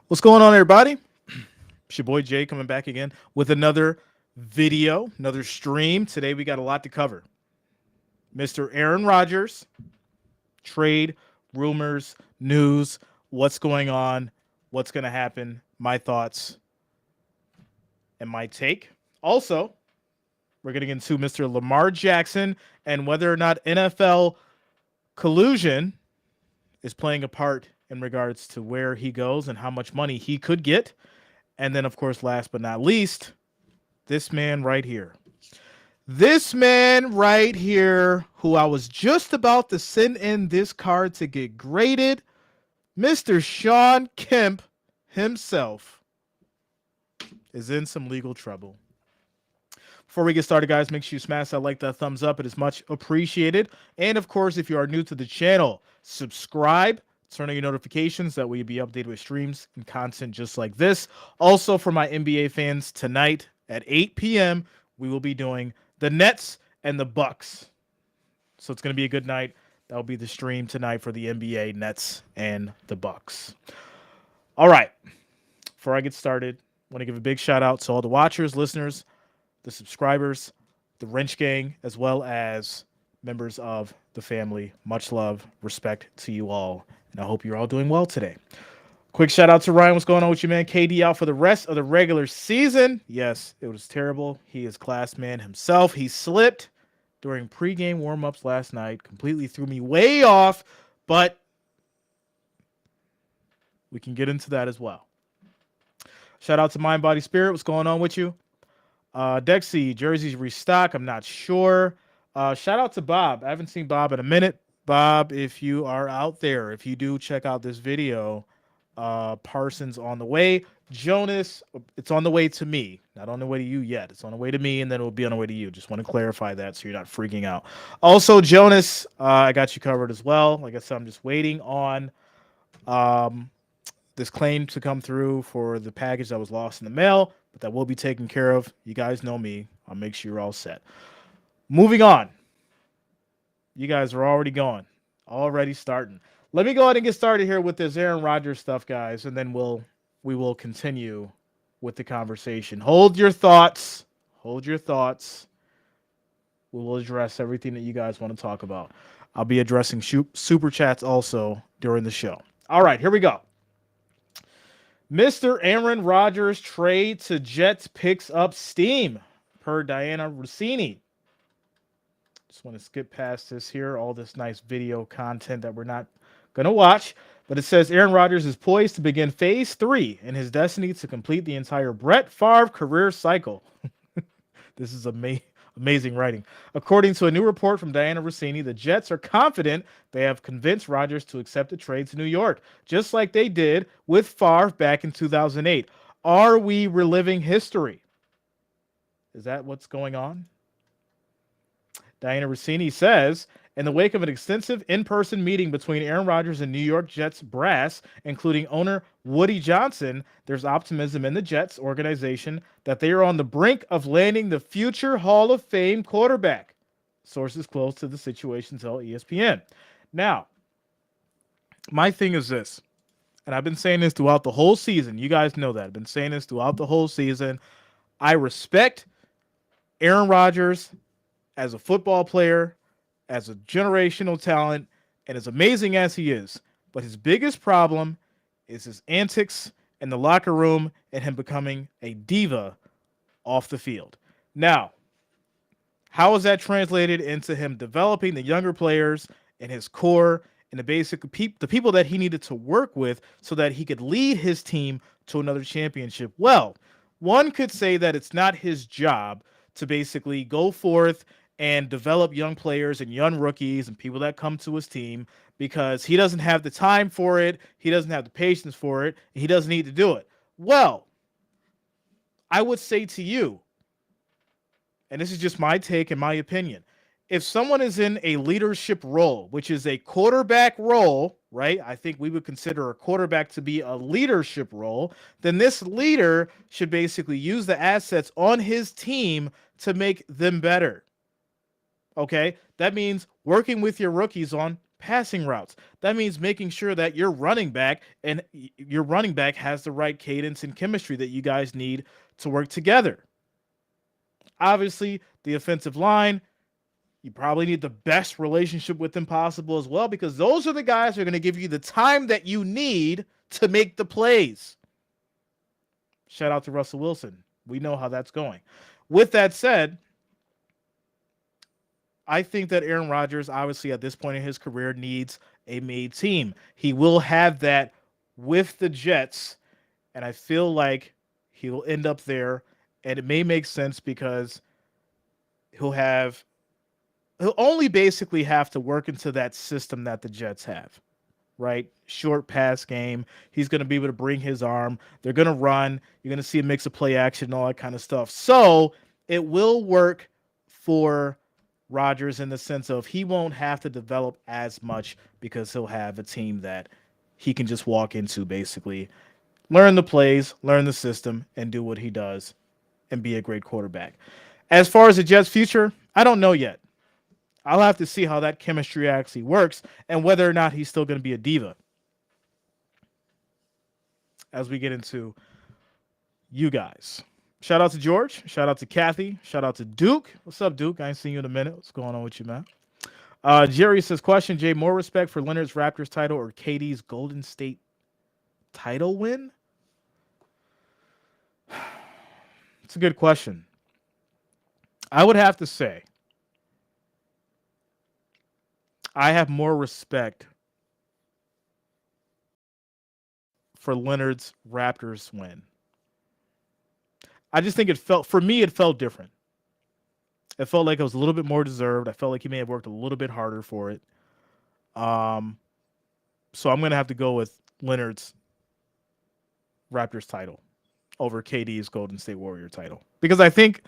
What's going on, everybody? It's your boy Jay coming back again with another video, another stream. Today we got a lot to cover. Mr. Aaron Rodgers, trade, rumors, news, what's going on, what's going to happen, my thoughts, and my take. Also, we're getting into Mr. Lamar Jackson and whether or not NFL collusion is playing a part in regards to where he goes and how much money he could get. And then, of course, last but not least, this man right here. This man right here, who I was just about to send in this card to get graded, Mr. Shawn Kemp himself, is in some legal trouble. Before we get started, guys, make sure you smash that like, that thumbs up. It is much appreciated. And, of course, if you are new to the channel, subscribe. Turn on your notifications. That way you'll be updated with streams and content just like this. Also, for my NBA fans, tonight at 8 p.m., we will be doing the Nets and the Bucks. So it's going to be a good night. That will be the stream tonight for the NBA, Nets, and the Bucks. All right. Before I get started, I want to give a big shout out to all the watchers, listeners, the subscribers, the Wrench Gang, as well as members of the family. Much love, respect to you all. And I hope you're all doing well today. Quick shout out to Ryan. What's going on with you, man? KD out for the rest of the regular season. Yes, it was terrible. He is class man himself. He slipped during pregame warm-ups last night. Completely threw me way off, but we can get into that as well. Shout out to Mind, Body, Spirit. What's going on with you? Dexy, jerseys restock. I'm not sure. Shout out to Bob. I haven't seen Bob in a minute. Bob, if you are out there, if you do check out this video, Parsons on the way. Jonas, it's on the way to me. Not on the way to you yet. It's on the way to me, and then it will be on the way to you. Just want to clarify that so you're not freaking out. Also, Jonas, I got you covered as well. Like I said, I'm just waiting on this claim to come through for the package that was lost in the mail, but that will be taken care of. You guys know me. I'll make sure you're all set. Moving on. You guys are already going. Already starting. Let me go ahead and get started here with this Aaron Rodgers stuff, guys, and then we will continue with the conversation. Hold your thoughts. Hold your thoughts. We will address everything that you guys want to talk about. I'll be addressing super chats also during the show. All right, here we go. Mr. Aaron Rodgers trade to Jets picks up steam, per Diana Rossini. Just want to skip past this here, all this nice video content that we're not going to watch. But it says Aaron Rodgers is poised to begin phase 3 in his destiny to complete the entire Brett Favre career cycle. This is amazing writing. According to a new report from Diana Rossini, the Jets are confident they have convinced Rodgers to accept a trade to New York, just like they did with Favre back in 2008. Are we reliving history? Is that what's going on? Diana Rossini says, in the wake of an extensive in-person meeting between Aaron Rodgers and New York Jets brass, including owner Woody Johnson, there's optimism in the Jets organization that they are on the brink of landing the future Hall of Fame quarterback. Sources close to the situation tell ESPN. Now, my thing is this, and I've been saying this throughout the whole season. You guys know that. I've been saying this throughout the whole season. I respect Aaron Rodgers as a football player, as a generational talent, and as amazing as he is. But his biggest problem is his antics in the locker room and him becoming a diva off the field. Now, how is that translated into him developing the younger players and his core and the people that he needed to work with so that he could lead his team to another championship? Well, one could say that it's not his job to basically go forth and develop young players and young rookies and people that come to his team because he doesn't have the time for it, he doesn't have the patience for it, and he doesn't need to do it. Well, I would say to you, and this is just my take and my opinion, if someone is in a leadership role, which is a quarterback role, right? I think we would consider a quarterback to be a leadership role, then this leader should basically use the assets on his team to make them better. Okay, that means working with your rookies on passing routes. That means making sure that your running back has the right cadence and chemistry that you guys need to work together. Obviously, the offensive line, you probably need the best relationship with them possible as well, because those are the guys who are going to give you the time that you need to make the plays. Shout out to Russell Wilson. We know how that's going. With that said, I think that Aaron Rodgers, obviously at this point in his career, needs a made team. He will have that with the Jets, and I feel like he'll end up there, and it may make sense because he'll only basically have to work into that system that the Jets have, right? Short pass game. He's going to be able to bring his arm. They're going to run. You're going to see a mix of play action and all that kind of stuff. So it will work for Rodgers in the sense of he won't have to develop as much because he'll have a team that he can just walk into, basically learn the plays, learn the system, and do what he does and be a great quarterback. As far as the Jets' future, I don't know yet. I'll have to see how that chemistry actually works and whether or not he's still going to be a diva. As we get into you guys. Shout out to George. Shout out to Kathy. Shout out to Duke. What's up, Duke? I ain't seen you in a minute. What's going on with you, man? Jerry says, question, Jay, more respect for Leonard's Raptors title or KD's Golden State title win? It's a good question. I would have to say I have more respect for Leonard's Raptors win. I just think it felt different. It felt like it was a little bit more deserved. I felt like he may have worked a little bit harder for it. So I'm going to have to go with Leonard's Raptors title over KD's Golden State Warrior title. Because I think,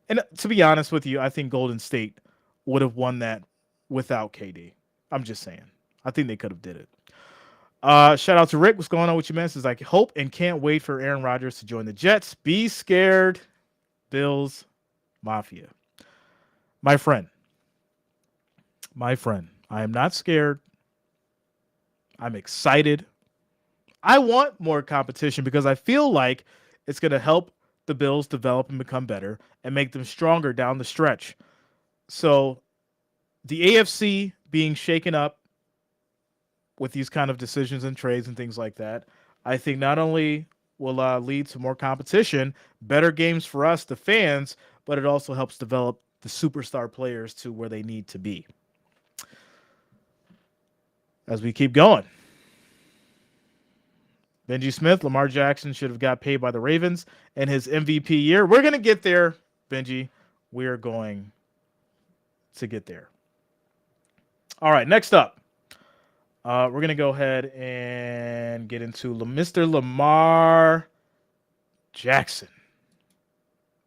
and to be honest with you, I think Golden State would have won that without KD. I'm just saying. I think they could have did it. Shout out to Rick. What's going on with you, man? Says, I hope and can't wait for Aaron Rodgers to join the Jets. Be scared, Bills Mafia. My friend, I am not scared. I'm excited. I want more competition because I feel like it's going to help the Bills develop and become better and make them stronger down the stretch. So the AFC being shaken up with these kind of decisions and trades and things like that, I think not only will lead to more competition, better games for us, the fans, but it also helps develop the superstar players to where they need to be. As we keep going. Benji Smith, Lamar Jackson should have got paid by the Ravens in his MVP year. We're going to get there, Benji. We are going to get there. All right, next up. We're going to go ahead and get into Mr. Lamar Jackson.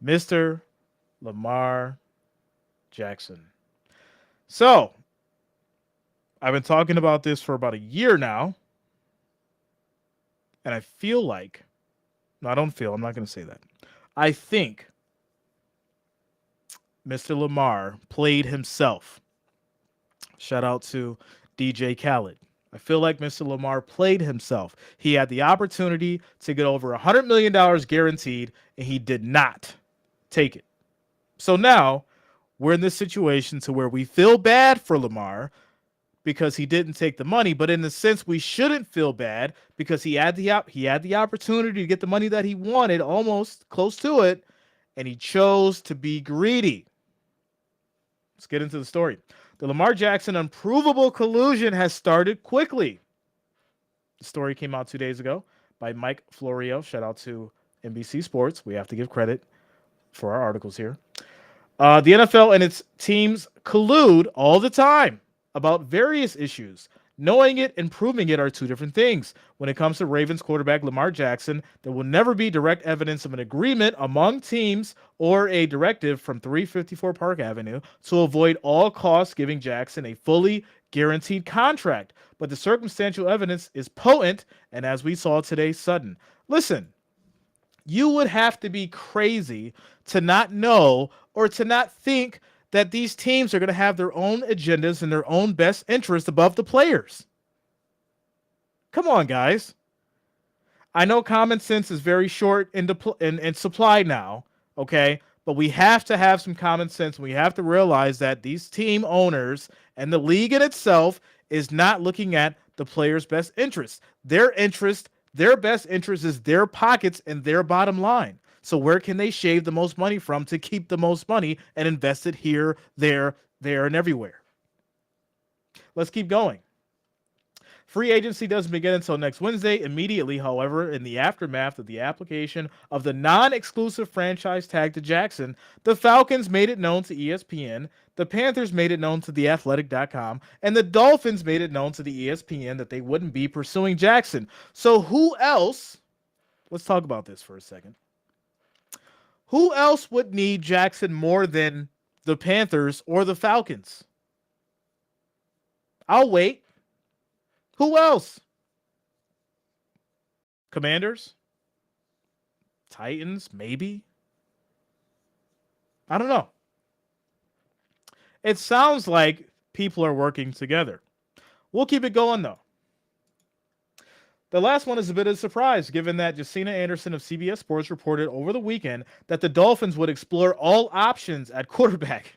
Mr. Lamar Jackson. So, I've been talking about this for about a year now. And I feel like, no, I don't feel, I'm not going to say that. I think Mr. Lamar played himself. Shout out to DJ Khaled. I feel like Mr. Lamar played himself. He had the opportunity to get over $100 million guaranteed, and he did not take it. So now we're in this situation to where we feel bad for Lamar because he didn't take the money, but in a sense we shouldn't feel bad because he had the opportunity to get the money that he wanted, almost close to it, and he chose to be greedy. Let's get into the story. The Lamar Jackson unprovable collusion has started quickly. The story came out 2 days ago by Mike Florio. Shout out to NBC Sports. We have to give credit for our articles here. The NFL and its teams collude all the time about various issues. Knowing it and proving it are two different things. When it comes to Ravens quarterback Lamar Jackson, there will never be direct evidence of an agreement among teams or a directive from 354 Park Avenue to avoid all costs giving Jackson a fully guaranteed contract. But the circumstantial evidence is potent, and as we saw today, sudden. Listen, you would have to be crazy to not know or to not think that these teams are going to have their own agendas and their own best interest above the players. Come on, guys. I know common sense is very short in supply now, okay? But we have to have some common sense. We have to realize that these team owners and the league in itself is not looking at the players' best interest. Their best interest is their pockets and their bottom line. So where can they shave the most money from to keep the most money and invest it here, there, and everywhere? Let's keep going. Free agency doesn't begin until next Wednesday. Immediately, however, in the aftermath of the application of the non-exclusive franchise tag to Jackson, the Falcons made it known to ESPN, the Panthers made it known to theathletic.com, and the Dolphins made it known to the ESPN that they wouldn't be pursuing Jackson. So who else, let's talk about this for a second. Who else would need Jackson more than the Panthers or the Falcons? I'll wait. Who else? Commanders? Titans? Maybe? I don't know. It sounds like people are working together. We'll keep it going, though. The last one is a bit of a surprise, given that Jacina Anderson of CBS Sports reported over the weekend that the Dolphins would explore all options at quarterback.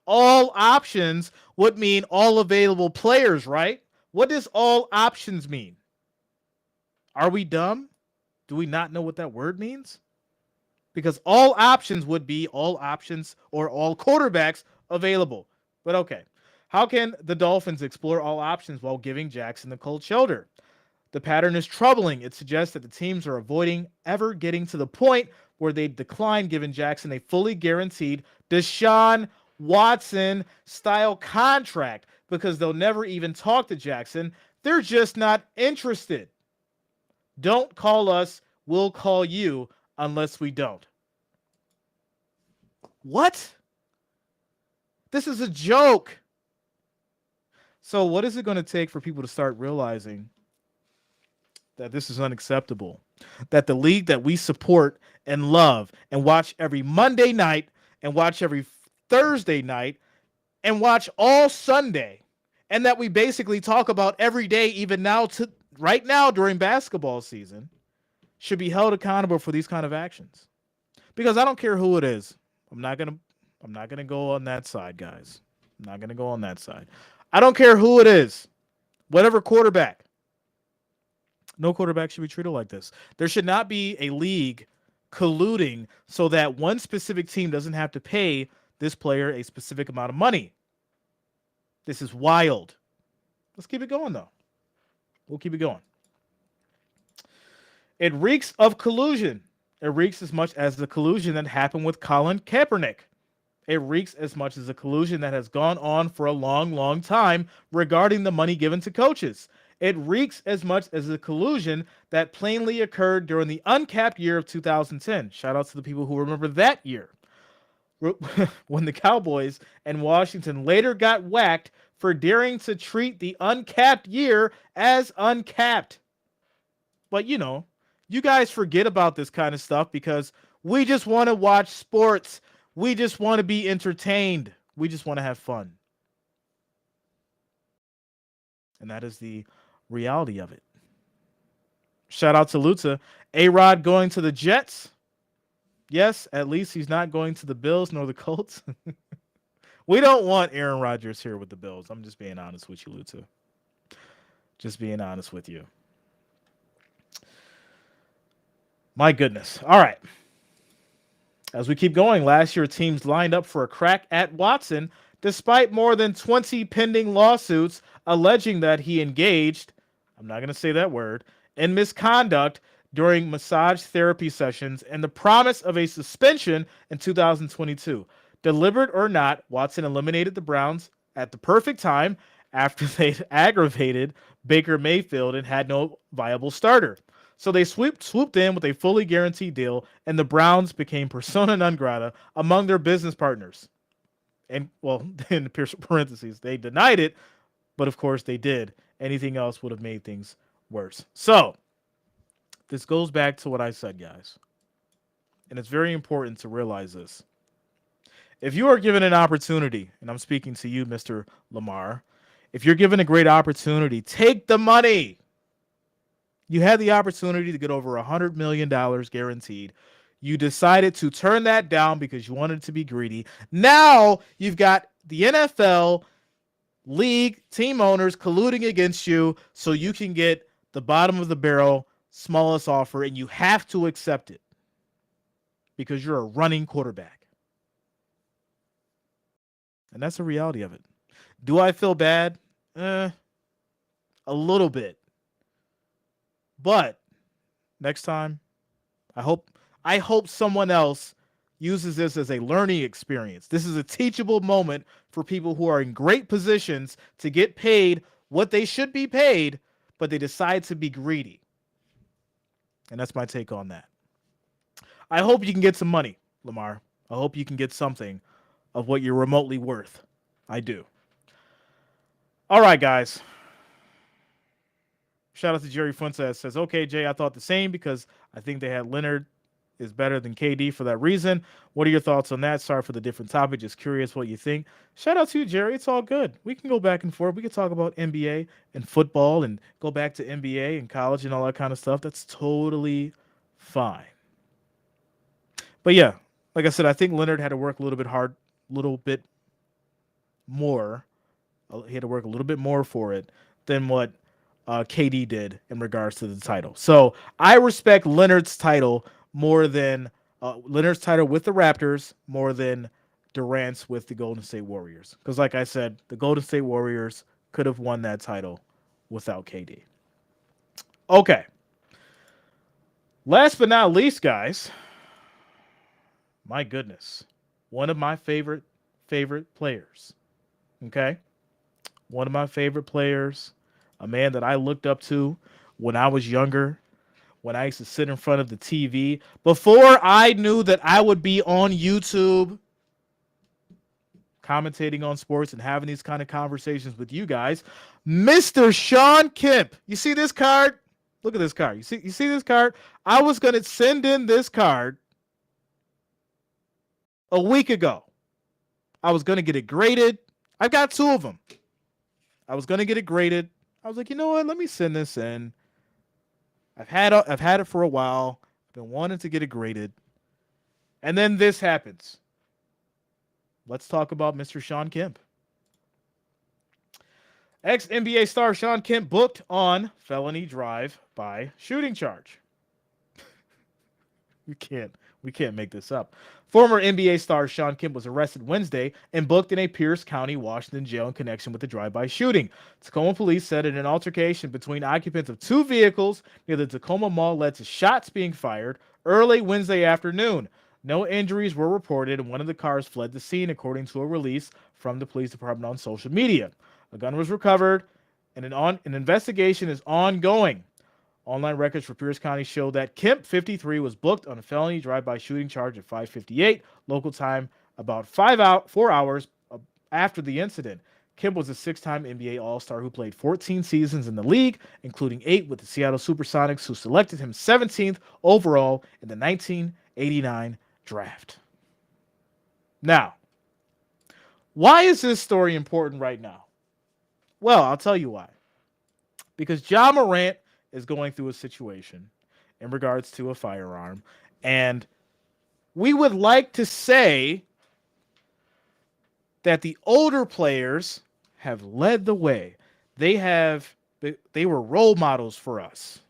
All options would mean all available players, right? What does all options mean? Are we dumb? Do we not know what that word means? Because all options would be all options or all quarterbacks available. But okay, how can the Dolphins explore all options while giving Jackson the cold shoulder? The pattern is troubling. It suggests that the teams are avoiding ever getting to the point where they decline giving Jackson a fully guaranteed Deshaun Watson style contract because they'll never even talk to Jackson. They're just not interested. Don't call us, we'll call you unless we don't. What? This is a joke. So what is it going to take for people to start realizing that this is unacceptable? That the league that we support and love and watch every Monday night and watch every Thursday night and watch all Sunday, and that we basically talk about every day, even now to right now during basketball season, should be held accountable for these kind of actions. Because I don't care who it is. I'm not gonna go on that side, guys. I'm not gonna go on that side. I don't care who it is. Whatever quarterback. No quarterback should be treated like this. There should not be a league colluding so that one specific team doesn't have to pay this player a specific amount of money. This is wild. Let's keep it going, though. We'll keep it going. It reeks of collusion. It reeks as much as the collusion that happened with Colin Kaepernick. It reeks as much as a collusion that has gone on for a long, long time regarding the money given to coaches. It reeks as much as the collusion that plainly occurred during the uncapped year of 2010. Shout out to the people who remember that year. When the Cowboys and Washington later got whacked for daring to treat the uncapped year as uncapped. But you know, you guys forget about this kind of stuff because we just want to watch sports. We just want to be entertained. We just want to have fun. And that is the reality of it. Shout out to Luta. A-Rod going to the Jets. Yes, at least he's not going to the Bills nor the Colts. We don't want Aaron Rodgers here with the Bills. I'm just being honest with you, Luta. Just being honest with you. My goodness. All right. As we keep going, last year teams lined up for a crack at Watson despite more than 20 pending lawsuits alleging that he engaged, I'm not going to say that word, in misconduct during massage therapy sessions and the promise of a suspension in 2022. Deliberate or not, Watson eliminated the Browns at the perfect time after they'd aggravated Baker Mayfield and had no viable starter. So they swooped in with a fully guaranteed deal, and the Browns became persona non grata among their business partners. And, well, in parentheses, they denied it, but of course they did. Anything else would have made things worse. So, this goes back to what I said, guys. And it's very important to realize this. If you are given an opportunity, and I'm speaking to you, Mr. Lamar, if you're given a great opportunity, take the money. You had the opportunity to get over $100 million guaranteed. You decided to turn that down because you wanted to be greedy. Now you've got the NFL, league, team owners colluding against you so you can get the bottom of the barrel, smallest offer, and you have to accept it because you're a running quarterback. And that's the reality of it. Do I feel bad? A little bit. But next time, I hope someone else uses this as a learning experience. This is a teachable moment for people who are in great positions to get paid what they should be paid, but they decide to be greedy. And that's my take on that. I hope you can get some money, Lamar. I hope you can get something of what you're remotely worth. I do. All right, guys. Shout out to Jerry Fuentes. Says, okay, Jay, I thought the same because I think they had Leonard is better than KD for that reason. What are your thoughts on that? Sorry for the different topic. Just curious what you think. Shout out to you, Jerry. It's all good. We can go back and forth. We can talk about NBA and football and go back to NBA and college and all that kind of stuff. That's totally fine. But yeah, like I said, I think Leonard had to work a little bit more. He had to work a little bit more for it than what KD did in regards to the title. So I respect Leonard's title more than Leonard's title with the Raptors more than Durant's with the Golden State Warriors. Because like I said, the Golden State Warriors could have won that title without KD. Okay. Last but not least, guys, my goodness, one of my favorite players. Okay? One of my favorite players, a man that I looked up to when I was younger, when I used to sit in front of the TV, before I knew that I would be on YouTube commentating on sports and having these kind of conversations with you guys, Mr. Shawn Kemp. You see this card? Look at this card. You see this card? I was going to send in this card a week ago. I was going to get it graded. I've got two of them. I was going to get it graded. I was like, you know what? Let me send this in. I've had it for a while. I've been wanting to get it graded. And then this happens. Let's talk about Mr. Shawn Kemp. Ex-NBA star Shawn Kemp booked on felony drive-by shooting charge. We can't make this up. Former NBA star Shawn Kemp was arrested Wednesday and booked in a Pierce County, Washington jail in connection with the drive-by shooting. Tacoma police said in an altercation between occupants of two vehicles near the Tacoma Mall led to shots being fired early Wednesday afternoon. No injuries were reported, and one of the cars fled the scene, according to a release from the police department on social media. A gun was recovered, and an investigation is ongoing. Online records for Pierce County show that Kemp, 53, was booked on a felony drive-by shooting charge at 5:58 local time, about 4 hours after the incident. Kemp was a six-time NBA All-Star who played 14 seasons in the league, including 8 with the Seattle Supersonics, who selected him 17th overall in the 1989 draft. Now, why is this story important right now? Well, I'll tell you why. Because Ja Morant is going through a situation in regards to a firearm, and we would like to say that the older players have led the way. They were role models for us.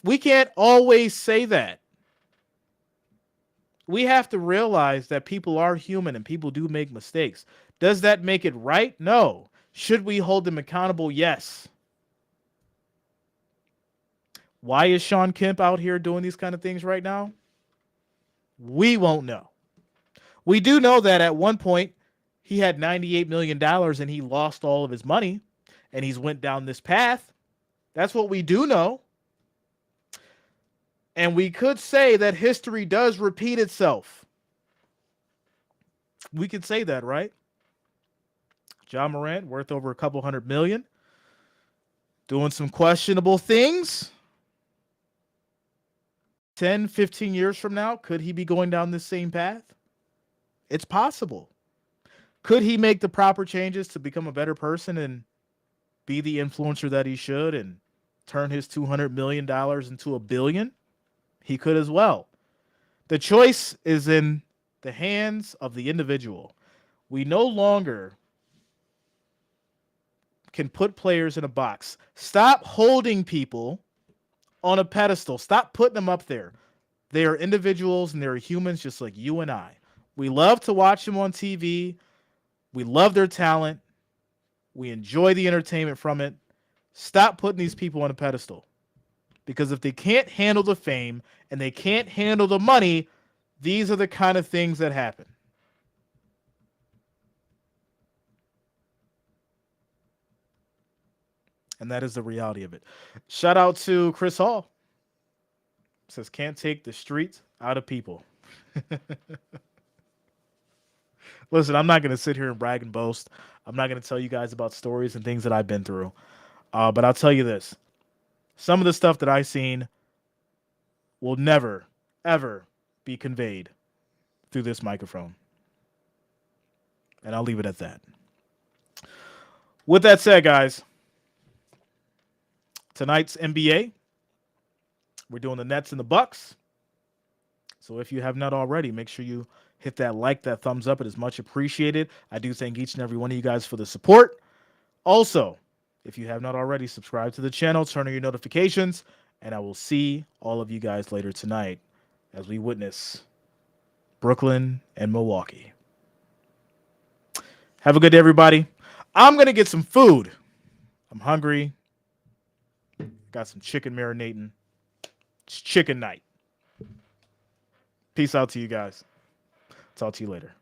We can't always say that. We have to realize that people are human and people do make mistakes. Does that make it right? No. Should we hold them accountable? Yes. Why is Shawn Kemp out here doing these kind of things right now? We won't know. We do know that at one point he had $98 million and he lost all of his money and he's went down this path. That's what we do know. And we could say that history does repeat itself. We could say that, right? Ja Morant, worth over a couple $100 million, doing some questionable things. 10, 15 years from now, could he be going down this same path? It's possible. Could he make the proper changes to become a better person and be the influencer that he should and turn his $200 million into a billion? He could as well. The choice is in the hands of the individual. We no longer can put players in a box. Stop holding people on a pedestal. Stop putting them up there. They are individuals and they're humans just like you and I. We love to watch them on TV. We love their talent. We enjoy the entertainment from it. Stop putting these people on a pedestal. Because if they can't handle the fame and they can't handle the money, these are the kind of things that happen. And that is the reality of it. Shout out to Chris Hall. Says, can't take the streets out of people. Listen, I'm not going to sit here and brag and boast. I'm not going to tell you guys about stories and things that I've been through. But I'll tell you this. Some of the stuff that I've seen will never, ever be conveyed through this microphone. And I'll leave it at that. With that said, guys, tonight's NBA, we're doing the Nets and the Bucks. So if you have not already, make sure you hit that like, that thumbs up. It is much appreciated. I do thank each and every one of you guys for the support. Also, if you have not already, subscribe to the channel, turn on your notifications, and I will see all of you guys later tonight as we witness Brooklyn and Milwaukee. Have a good day, everybody. I'm going to get some food. I'm hungry. Got some chicken marinating. It's chicken night. Peace out to you guys. Talk to you later.